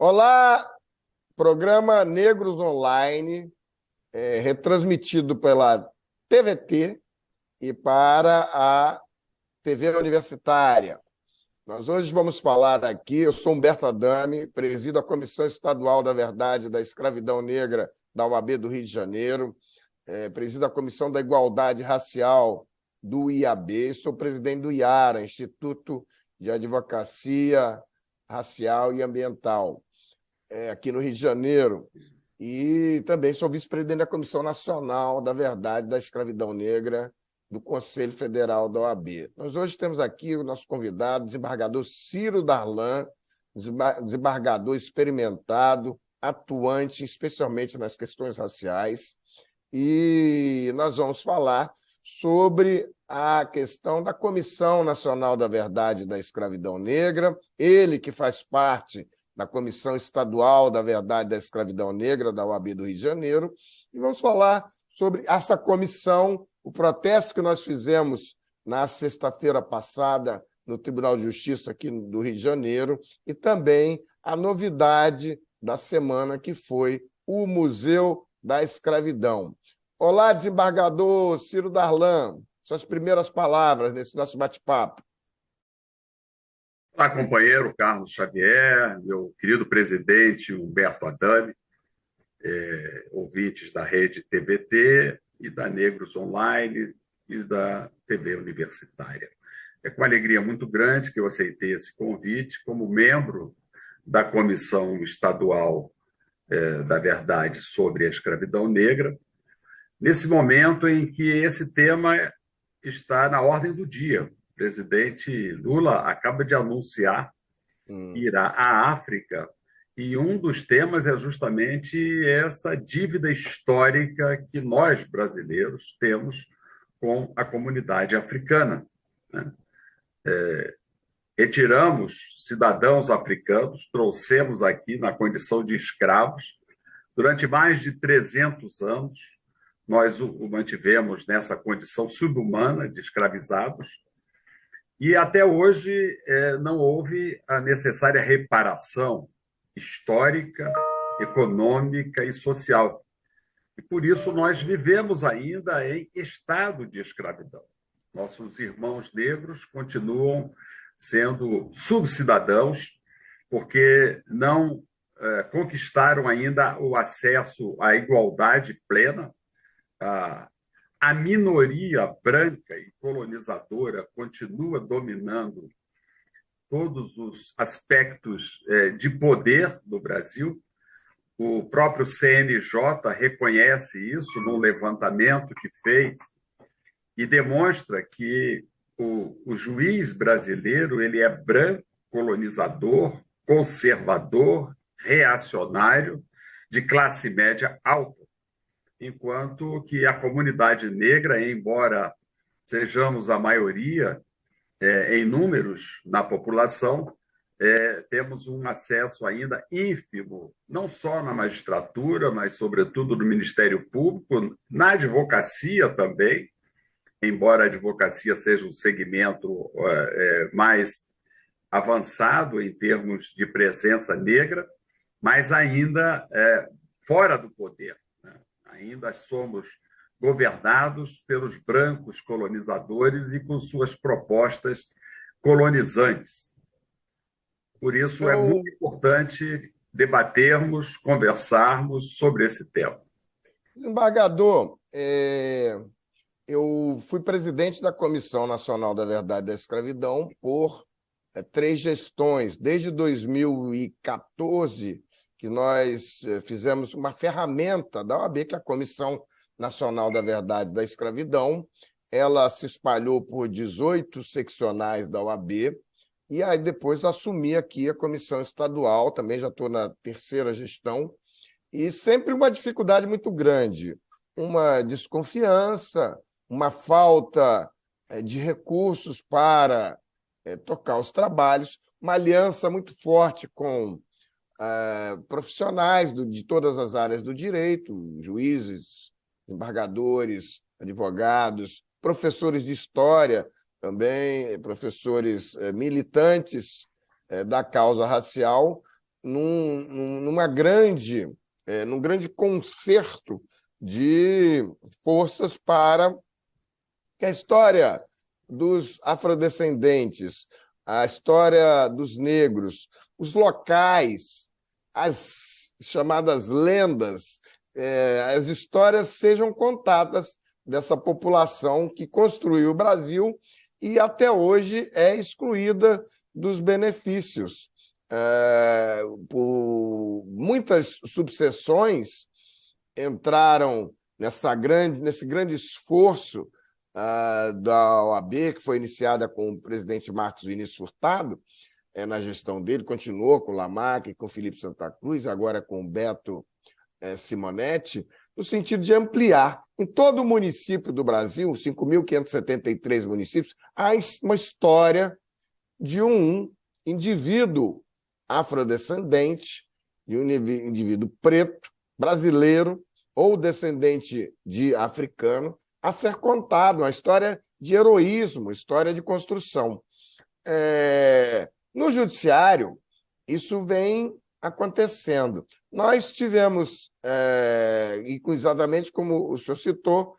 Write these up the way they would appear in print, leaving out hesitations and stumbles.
Olá, programa Negros Online, retransmitido pela TVT e para a TV Universitária. Nós hoje vamos falar aqui, eu sou Humberto Adame, presido a Comissão Estadual da Verdade da Escravidão Negra da UAB do Rio de Janeiro, presido a Comissão da Igualdade Racial do IAB, sou presidente do IARA, Instituto de Advocacia Racial e Ambiental, aqui no Rio de Janeiro, e também sou vice-presidente da Comissão Nacional da Verdade da Escravidão Negra do Conselho Federal da OAB. Nós hoje temos aqui o nosso convidado, desembargador Ciro Darlan, desembargador experimentado, atuante especialmente nas questões raciais, e nós vamos falar sobre a questão da Comissão Nacional da Verdade e da Escravidão Negra, ele que faz parte da Comissão Estadual da Verdade da Escravidão Negra da OAB do Rio de Janeiro, e vamos falar sobre essa comissão, o protesto que nós fizemos na sexta-feira passada no Tribunal de Justiça aqui do Rio de Janeiro, e também a novidade da semana, que foi o Museu da Escravidão. Olá, desembargador Ciro Darlan, suas primeiras palavras nesse nosso bate-papo. Olá, companheiro Carlos Xavier, meu querido presidente Humberto Adame, ouvintes da rede TVT e da Negros Online e da TV Universitária. É com alegria muito grande que eu aceitei esse convite como membro da Comissão Estadual da Verdade sobre a Escravidão Negra, nesse momento em que esse tema está na ordem do dia. O presidente Lula acaba de anunciar que irá à África, e um dos temas é justamente essa dívida histórica que nós, brasileiros, temos com a comunidade africana, né? Retiramos cidadãos africanos, trouxemos aqui na condição de escravos. Durante mais de 300 anos, nós o mantivemos nessa condição subhumana de escravizados, e até hoje não houve a necessária reparação histórica, econômica e social. E por isso nós vivemos ainda em estado de escravidão. Nossos irmãos negros continuam sendo subcidadãos porque não conquistaram ainda o acesso à igualdade plena. A minoria branca e colonizadora continua dominando todos os aspectos de poder do Brasil. O próprio CNJ reconhece isso num levantamento que fez e demonstra que o juiz brasileiro ele é branco, colonizador, conservador, reacionário, de classe média alta, enquanto que a comunidade negra, embora sejamos a maioria em números na população, temos um acesso ainda ínfimo, não só na magistratura, mas, sobretudo, no Ministério Público, na advocacia também, embora a advocacia seja um segmento mais avançado em termos de presença negra, mas ainda fora do poder. Ainda somos governados pelos brancos colonizadores e com suas propostas colonizantes. Por isso é muito importante debatermos, conversarmos sobre esse tema. Desembargador, eu fui presidente da Comissão Nacional da Verdade e da Escravidão por 3 gestões, desde 2014, que nós fizemos uma ferramenta da OAB, que é a Comissão Nacional da Verdade e da Escravidão. Ela se espalhou por 18 seccionais da OAB, e aí depois assumi aqui a Comissão Estadual, também já estou na 3ª gestão, e sempre uma dificuldade muito grande, uma desconfiança, uma falta de recursos para tocar os trabalhos, uma aliança muito forte com profissionais de todas as áreas do direito, juízes, embargadores, advogados, professores de história também, professores militantes da causa racial, num grande concerto de forças para que a história dos afrodescendentes, a história dos negros, os locais, as chamadas lendas, as histórias sejam contadas dessa população que construiu o Brasil e até hoje é excluída dos benefícios. Por muitas subseções entraram nesse grande esforço da OAB, que foi iniciada com o presidente Marcos Vinícius Furtado, na gestão dele, continuou com o Lamarck, com o Felipe Santa Cruz, agora com o Beto Simonetti, no sentido de ampliar. Em todo o município do Brasil, 5.573 municípios, há uma história de um indivíduo afrodescendente, de um indivíduo preto, brasileiro ou descendente de africano, a ser contado, uma história de heroísmo, história de construção. No judiciário, isso vem acontecendo. Nós tivemos, e exatamente como o senhor citou,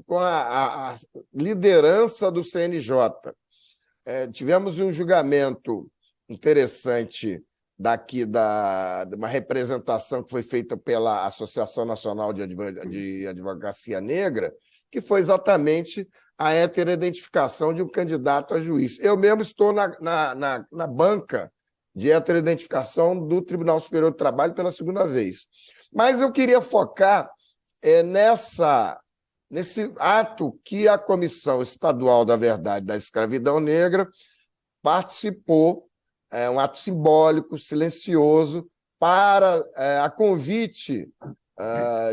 com a liderança do CNJ. Tivemos um julgamento interessante de uma representação que foi feita pela Associação Nacional de Advocacia Negra, que foi exatamente a heteroidentificação de um candidato a juiz. Eu mesmo estou na banca de heteroidentificação do Tribunal Superior do Trabalho pela segunda vez. Mas eu queria focar nesse ato que a Comissão Estadual da Verdade da Escravidão Negra participou, um ato simbólico, silencioso, para a convite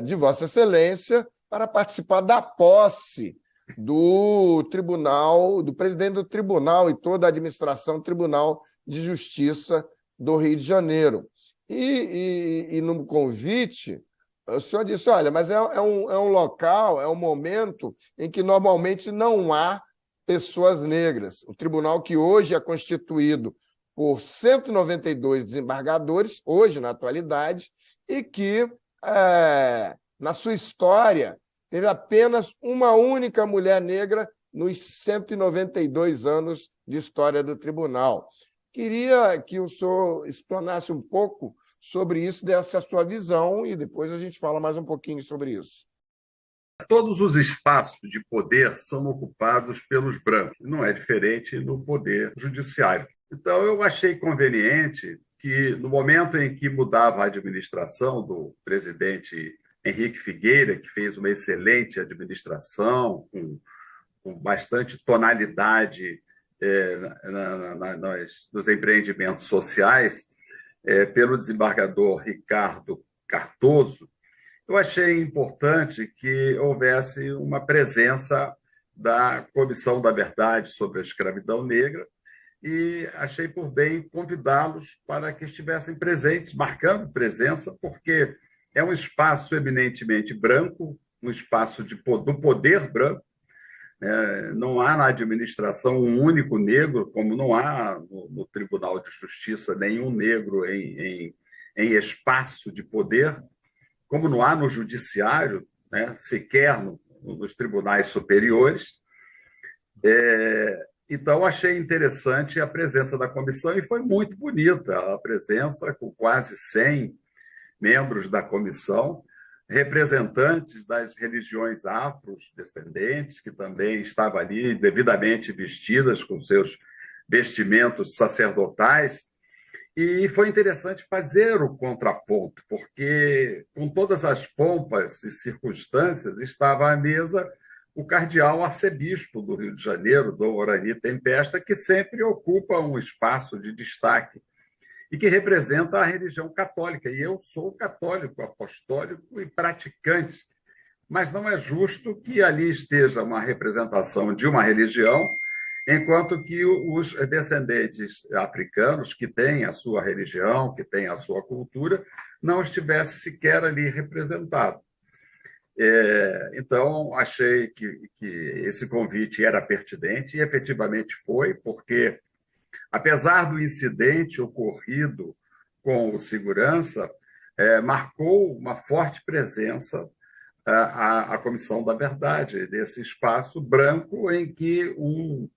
de Vossa Excelência para participar da posse do tribunal, do presidente do tribunal e toda a administração do Tribunal de Justiça do Rio de Janeiro. E no convite, o senhor disse, olha, mas é um local, é um momento em que normalmente não há pessoas negras. O tribunal que hoje é constituído por 192 desembargadores, hoje, na atualidade, e que, na sua história, teve apenas uma única mulher negra nos 192 anos de história do tribunal. Queria que o senhor explanasse um pouco sobre isso, dessa sua visão, e depois a gente fala mais um pouquinho sobre isso. Todos os espaços de poder são ocupados pelos brancos. Não é diferente no poder judiciário. Então, eu achei conveniente que, no momento em que mudava a administração do presidente Henrique Figueira, que fez uma excelente administração, com bastante tonalidade nos empreendimentos sociais, pelo desembargador Ricardo Cardoso, eu achei importante que houvesse uma presença da Comissão da Verdade sobre a Escravidão Negra e achei por bem convidá-los para que estivessem presentes, marcando presença, porque é um espaço eminentemente branco, um espaço do poder branco. Não há na administração um único negro, como não há no Tribunal de Justiça nenhum negro em espaço de poder, como não há no judiciário, sequer nos tribunais superiores. Então, achei interessante a presença da comissão e foi muito bonita a presença, com quase 100 membros da comissão, representantes das religiões afrodescendentes, que também estavam ali devidamente vestidas com seus vestimentos sacerdotais. E foi interessante fazer o contraponto, porque, com todas as pompas e circunstâncias, estava à mesa o cardeal arcebispo do Rio de Janeiro, Dom Orani Tempesta, que sempre ocupa um espaço de destaque e que representa a religião católica. E eu sou católico, apostólico e praticante, mas não é justo que ali esteja uma representação de uma religião, enquanto que os descendentes africanos, que têm a sua religião, que têm a sua cultura, não estivesse sequer ali representado. Então, achei que esse convite era pertinente, e efetivamente foi, porque Apesar do incidente ocorrido com o segurança, marcou uma forte presença a Comissão da Verdade, desse espaço branco em que um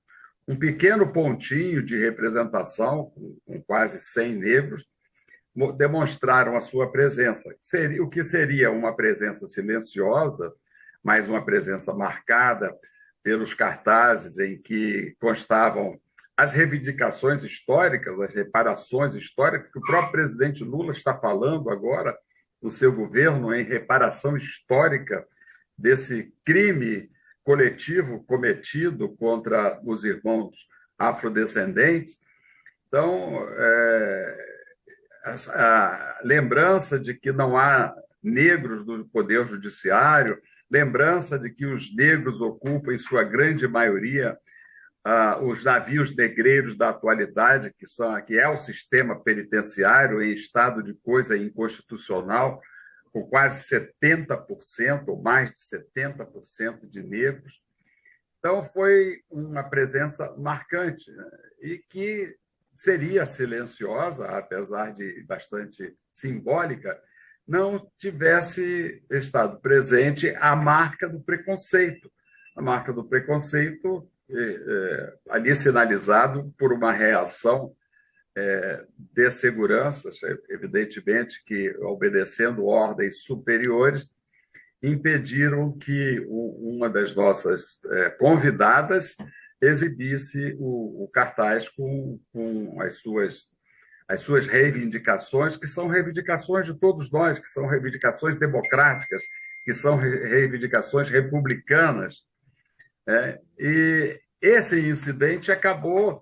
pequeno pontinho de representação, com quase 100 negros, demonstraram a sua presença. O que seria uma presença silenciosa, mas uma presença marcada pelos cartazes em que constavam as reivindicações históricas, as reparações históricas, que o próprio presidente Lula está falando agora no seu governo em reparação histórica desse crime coletivo cometido contra os irmãos afrodescendentes. Então, a lembrança de que não há negros no Poder Judiciário, lembrança de que os negros ocupam, em sua grande maioria, os navios negreiros da atualidade, que é o sistema penitenciário em estado de coisa inconstitucional, com quase 70%, ou mais de 70% de negros. Então, foi uma presença marcante, né? E que seria silenciosa, apesar de bastante simbólica, não tivesse estado presente a marca do preconceito. A marca do preconceito ali sinalizado por uma reação de seguranças, evidentemente que, obedecendo ordens superiores, impediram que uma das nossas convidadas exibisse o cartaz com as suas reivindicações, que são reivindicações de todos nós, que são reivindicações democráticas, que são reivindicações republicanas. E esse incidente acabou,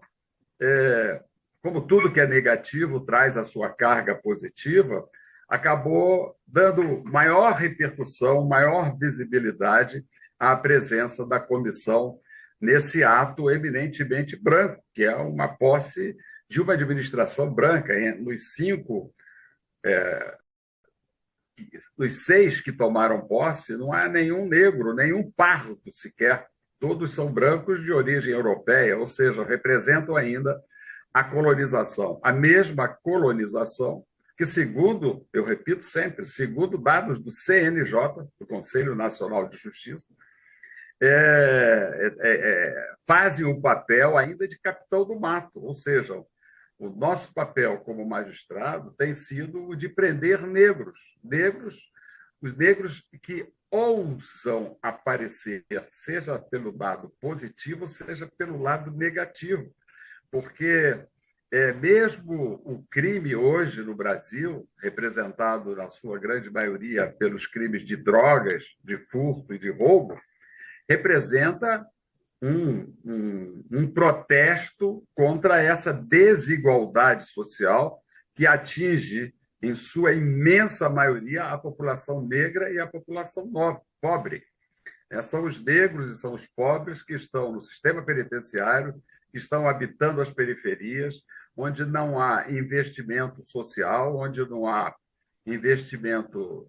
como tudo que é negativo traz a sua carga positiva, acabou dando maior repercussão, maior visibilidade à presença da comissão nesse ato eminentemente branco, que é uma posse de uma administração branca. Nos 6 que tomaram posse, não há nenhum negro, nenhum pardo sequer. Todos são brancos de origem europeia, ou seja, representam ainda a colonização, a mesma colonização que, segundo, eu repito sempre, segundo dados do CNJ, do Conselho Nacional de Justiça, fazem um papel ainda de capitão do mato, ou seja, o nosso papel como magistrado tem sido o de prender negros, os negros que ousam aparecer, seja pelo lado positivo, seja pelo lado negativo, porque mesmo o crime hoje no Brasil, representado na sua grande maioria pelos crimes de drogas, de furto e de roubo, representa um protesto contra essa desigualdade social que atinge, em sua imensa maioria, a população negra e a população pobre. São os negros e são os pobres que estão no sistema penitenciário, que estão habitando as periferias, onde não há investimento social, onde não há investimento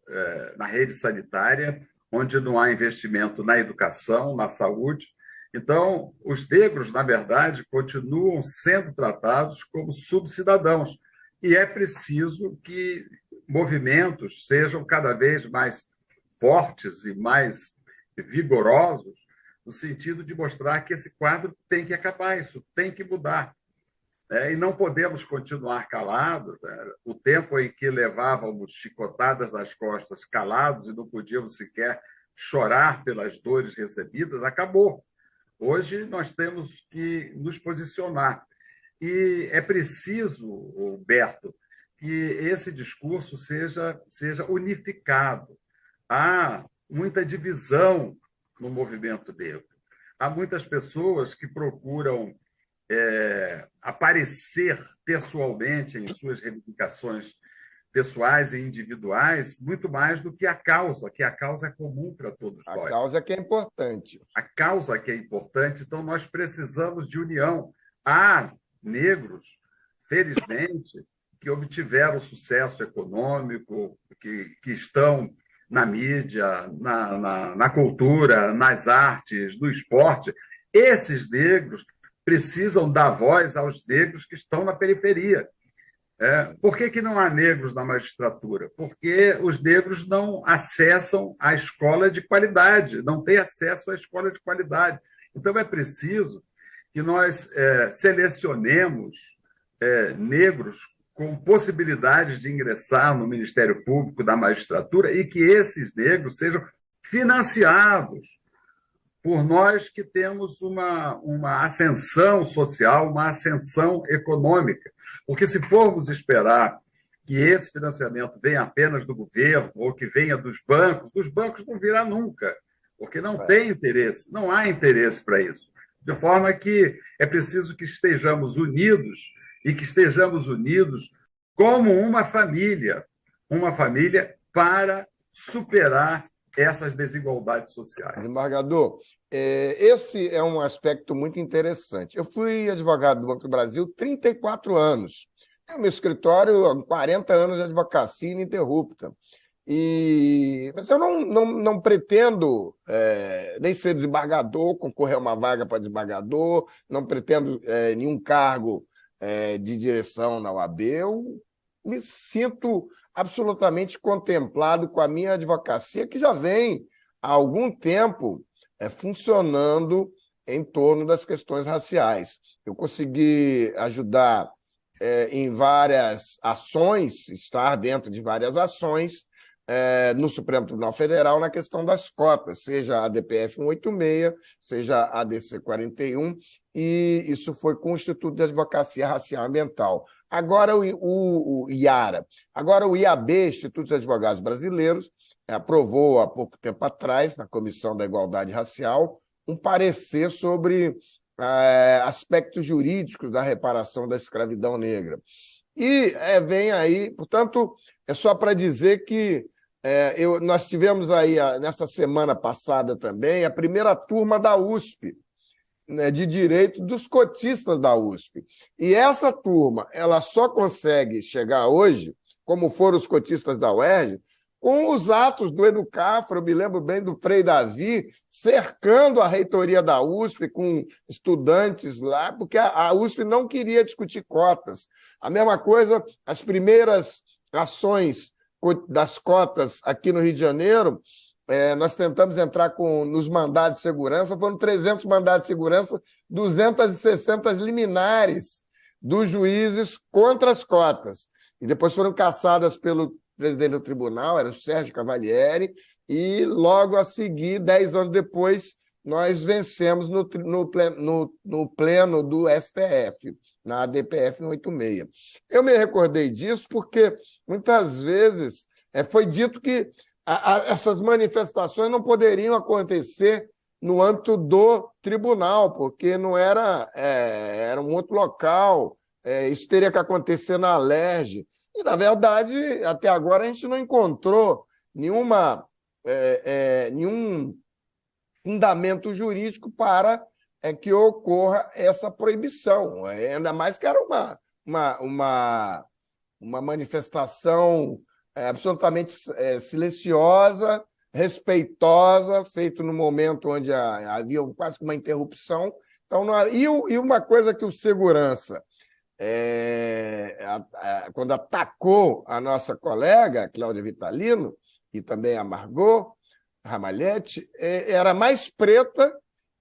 na rede sanitária, onde não há investimento na educação, na saúde. Então, os negros, na verdade, continuam sendo tratados como subcidadãos. E é preciso que movimentos sejam cada vez mais fortes e mais vigorosos, no sentido de mostrar que esse quadro tem que acabar, isso tem que mudar. E não podemos continuar calados. O tempo em que levávamos chicotadas nas costas calados e não podíamos sequer chorar pelas dores recebidas acabou. Hoje nós temos que nos posicionar. E é preciso, Humberto, que esse discurso seja unificado. Há muita divisão no movimento negro. Há muitas pessoas que procuram aparecer pessoalmente em suas reivindicações pessoais e individuais, muito mais do que a causa é comum para todos nós. A causa que é importante. A causa que é importante, então nós precisamos de união. Há negros, felizmente, que obtiveram sucesso econômico, que estão na mídia, na cultura, nas artes, no esporte. Esses negros precisam dar voz aos negros que estão na periferia. Por que não há negros na magistratura? Porque os negros não acessam a escola de qualidade, não têm acesso à escola de qualidade. Então, é preciso que nós selecionemos negros com possibilidades de ingressar no Ministério Público da Magistratura e que esses negros sejam financiados por nós que temos uma ascensão social, uma ascensão econômica. Porque se formos esperar que esse financiamento venha apenas do governo ou que venha dos bancos não virá nunca, porque não tem interesse, não há interesse para isso. De forma que é preciso que estejamos unidos e que estejamos unidos como uma família para superar essas desigualdades sociais. Desembargador, esse é um aspecto muito interessante. Eu fui advogado do Banco do Brasil 34 anos. É meu escritório, 40 anos de advocacia ininterrupta. Mas eu não pretendo nem ser desembargador, concorrer a uma vaga para desembargador, não pretendo nenhum cargo de direção na OAB. Eu me sinto absolutamente contemplado com a minha advocacia, que já vem há algum tempo funcionando em torno das questões raciais. Eu consegui ajudar em várias ações, estar dentro de várias ações no Supremo Tribunal Federal na questão das cotas, seja a DPF 186, seja a DC 41, e isso foi com o Instituto de Advocacia Racial e Ambiental. Agora o IARA. Agora o IAB, Instituto dos Advogados Brasileiros, aprovou há pouco tempo atrás, na Comissão da Igualdade Racial, um parecer sobre aspectos jurídicos da reparação da escravidão negra. E vem aí, portanto, é só para dizer que nós tivemos aí, nessa semana passada também, a primeira turma da USP, né, de Direito dos cotistas da USP. E essa turma ela só consegue chegar hoje, como foram os cotistas da UERJ, com os atos do Educafro. Eu me lembro bem do Frei Davi cercando a reitoria da USP com estudantes lá, porque a USP não queria discutir cotas. A mesma coisa, as primeiras ações das cotas aqui no Rio de Janeiro, nós tentamos entrar nos mandados de segurança, foram 300 mandados de segurança, 260 liminares dos juízes contra as cotas. E depois foram cassadas pelo presidente do tribunal, era o Sérgio Cavalieri, e logo a seguir, 10 anos depois, nós vencemos no pleno do STF, na DPF 186. Eu me recordei disso porque muitas vezes foi dito que essas manifestações não poderiam acontecer no âmbito do tribunal, porque não era um outro local, isso teria que acontecer na Alerj. E, na verdade, até agora a gente não encontrou nenhum fundamento jurídico para que ocorra essa proibição. Ainda mais que era uma manifestação absolutamente silenciosa, respeitosa, feita no momento onde havia quase que uma interrupção. Então, e uma coisa que o segurança, quando atacou a nossa colega, Cláudia Vitalino, e também a Margot Ramalhete, era mais preta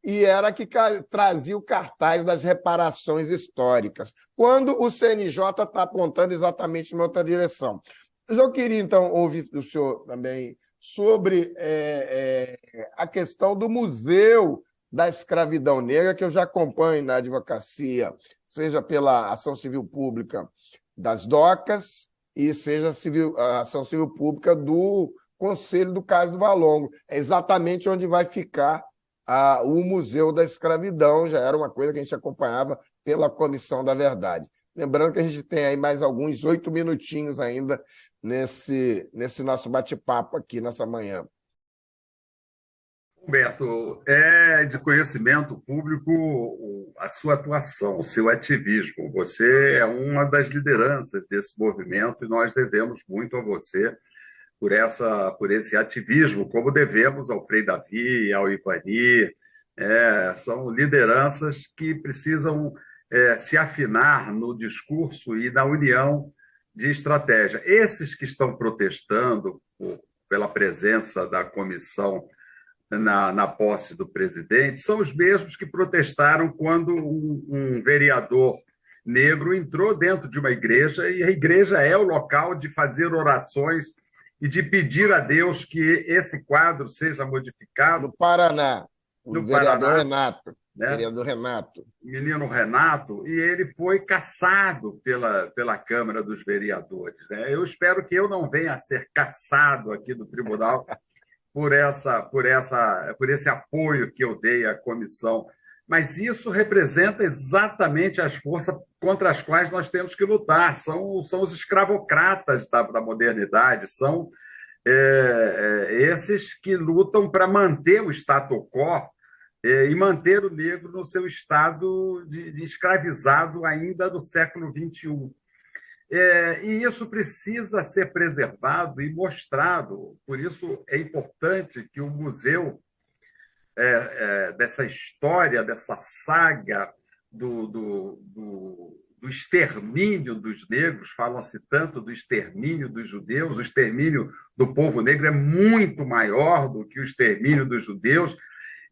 e era que trazia o cartaz das reparações históricas, quando o CNJ está apontando exatamente em outra direção. Mas eu queria, então, ouvir do senhor também sobre a questão do Museu da Escravidão Negra, que eu já acompanho na advocacia, seja pela ação civil pública das DOCAS e seja a ação civil pública do Conselho do Cais do Valongo. É exatamente onde vai ficar o Museu da Escravidão, já era uma coisa que a gente acompanhava pela Comissão da Verdade. Lembrando que a gente tem aí mais alguns 8 minutinhos ainda nesse nosso bate-papo aqui nessa manhã. Humberto, é de conhecimento público a sua atuação, o seu ativismo. Você é uma das lideranças desse movimento e nós devemos muito a você por esse ativismo, como devemos ao Frei Davi, ao Ivani, São lideranças que precisam se afinar no discurso e na união de estratégia. Esses que estão protestando pela presença da comissão na posse do presidente são os mesmos que protestaram quando um vereador negro entrou dentro de uma igreja, e a igreja é o local de fazer orações e de pedir a Deus que esse quadro seja modificado. No Paraná, o vereador Paraná, Renato. né? Vereador Renato. Menino Renato, e ele foi cassado pela Câmara dos Vereadores. Né? Eu espero que eu não venha a ser cassado aqui do tribunal por esse apoio que eu dei à comissão. Mas isso representa exatamente as forças contra as quais nós temos que lutar. São os escravocratas da modernidade, são esses que lutam para manter o status quo e manter o negro no seu estado de escravizado ainda do século XXI. E isso precisa ser preservado e mostrado. Por isso é importante que o museu dessa história, dessa saga do extermínio dos negros, falam-se tanto do extermínio dos judeus, o extermínio do povo negro é muito maior do que o extermínio dos judeus,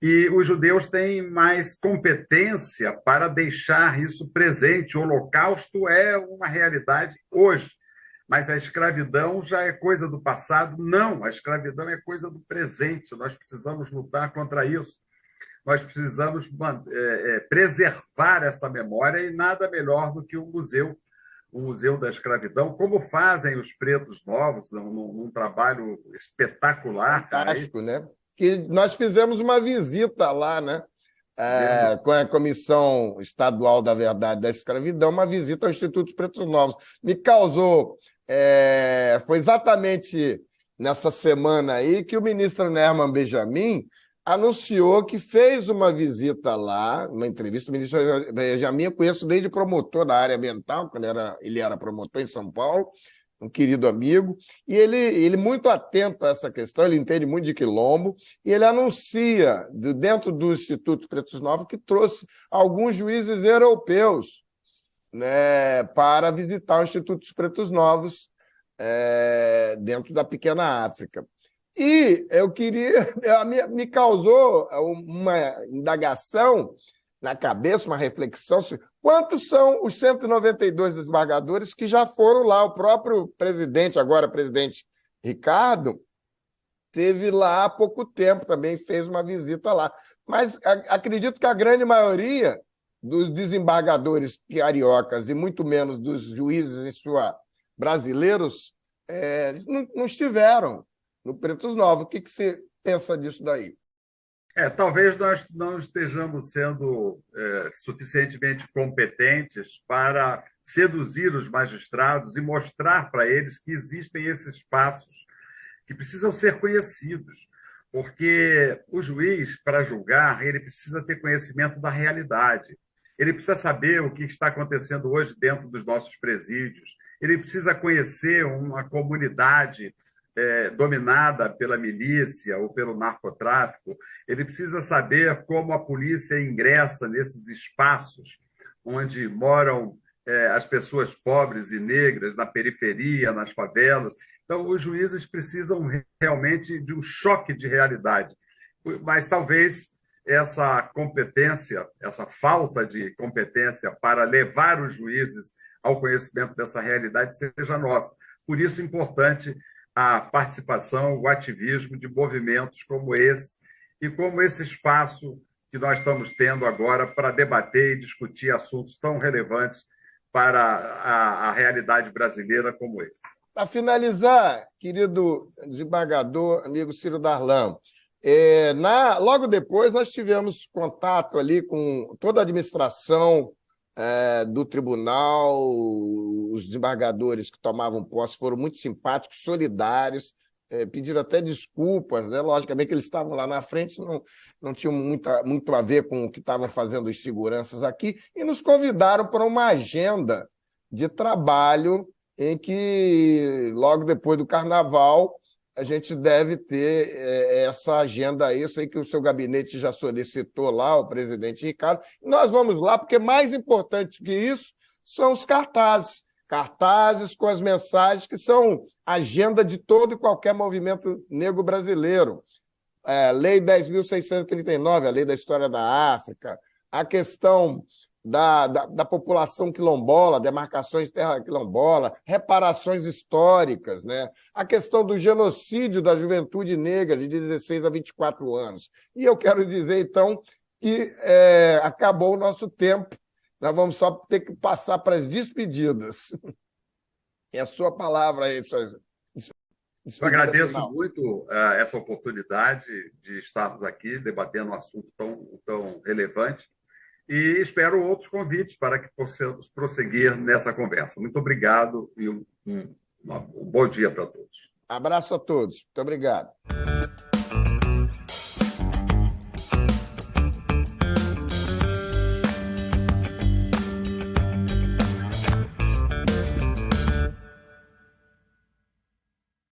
e os judeus têm mais competência para deixar isso presente. O Holocausto é uma realidade hoje, mas a escravidão já é coisa do passado. Não, a escravidão é coisa do presente. Nós precisamos lutar contra isso. Nós precisamos preservar essa memória, e nada melhor do que o Museu da Escravidão, como fazem os Pretos Novos, num trabalho espetacular. Fantástico, né? Que nós fizemos uma visita lá, né? Com a Comissão Estadual da Verdade da Escravidão, uma visita ao Instituto dos Pretos Novos. Me causou... foi exatamente nessa semana aí que o ministro Herman Benjamin anunciou que fez uma visita lá, uma entrevista. O ministro Benjamin eu conheço desde promotor da área ambiental, quando ele era promotor em São Paulo, um querido amigo, e ele muito atento a essa questão, ele entende muito de quilombo, e ele anuncia, dentro do Instituto Pretos Novos, que trouxe alguns juízes europeus, né, para visitar o Instituto dos Pretos Novos dentro da pequena África. E eu queria... me causou uma indagação na cabeça, uma reflexão. Quantos são os 192 desembargadores que já foram lá? O próprio presidente, agora presidente Ricardo, esteve lá há pouco tempo, também fez uma visita lá. Mas acredito que a grande maioria dos desembargadores cariocas, e muito menos dos juízes brasileiros, não estiveram no Pretos Novos. O que você pensa disso daí? Talvez nós não estejamos sendo suficientemente competentes para seduzir os magistrados e mostrar para eles que existem esses espaços que precisam ser conhecidos, porque o juiz, para julgar, ele precisa ter conhecimento da realidade, ele precisa saber o que está acontecendo hoje dentro dos nossos presídios, ele precisa conhecer uma comunidade dominada pela milícia ou pelo narcotráfico, ele precisa saber como a polícia ingressa nesses espaços onde moram as pessoas pobres e negras, na periferia, nas favelas. Então, os juízes precisam realmente de um choque de realidade. Mas talvez essa competência, essa falta de competência para levar os juízes ao conhecimento dessa realidade seja nossa. Por isso é importante a participação, o ativismo de movimentos como esse, e como esse espaço que nós estamos tendo agora para debater e discutir assuntos tão relevantes para a realidade brasileira como esse. Para finalizar, querido desembargador, amigo Ciro Darlan, logo depois nós tivemos contato ali com toda a administração do tribunal. Os desembargadores que tomavam posse foram muito simpáticos, solidários, pediram até desculpas, né? Logicamente que eles estavam lá na frente, não tinham muito a ver com o que estavam fazendo os seguranças aqui, e nos convidaram para uma agenda de trabalho em que, logo depois do Carnaval, a gente deve ter essa agenda aí. Eu sei que o seu gabinete já solicitou lá, o presidente Ricardo. Nós vamos lá, porque mais importante que isso são os cartazes. Cartazes com as mensagens que são agenda de todo e qualquer movimento negro brasileiro. Lei 10.639, a lei da história da África, a questão da população quilombola, demarcações de terra quilombola, reparações históricas, né? A questão do genocídio da juventude negra de 16 a 24 anos. E eu quero dizer, então, que acabou o nosso tempo. Nós vamos só ter que passar para as despedidas. É a sua palavra aí, eu agradeço muito essa oportunidade de estarmos aqui debatendo um assunto tão relevante e espero outros convites para que possamos prosseguir nessa conversa. Muito obrigado e um bom dia para todos. Abraço a todos. Muito obrigado.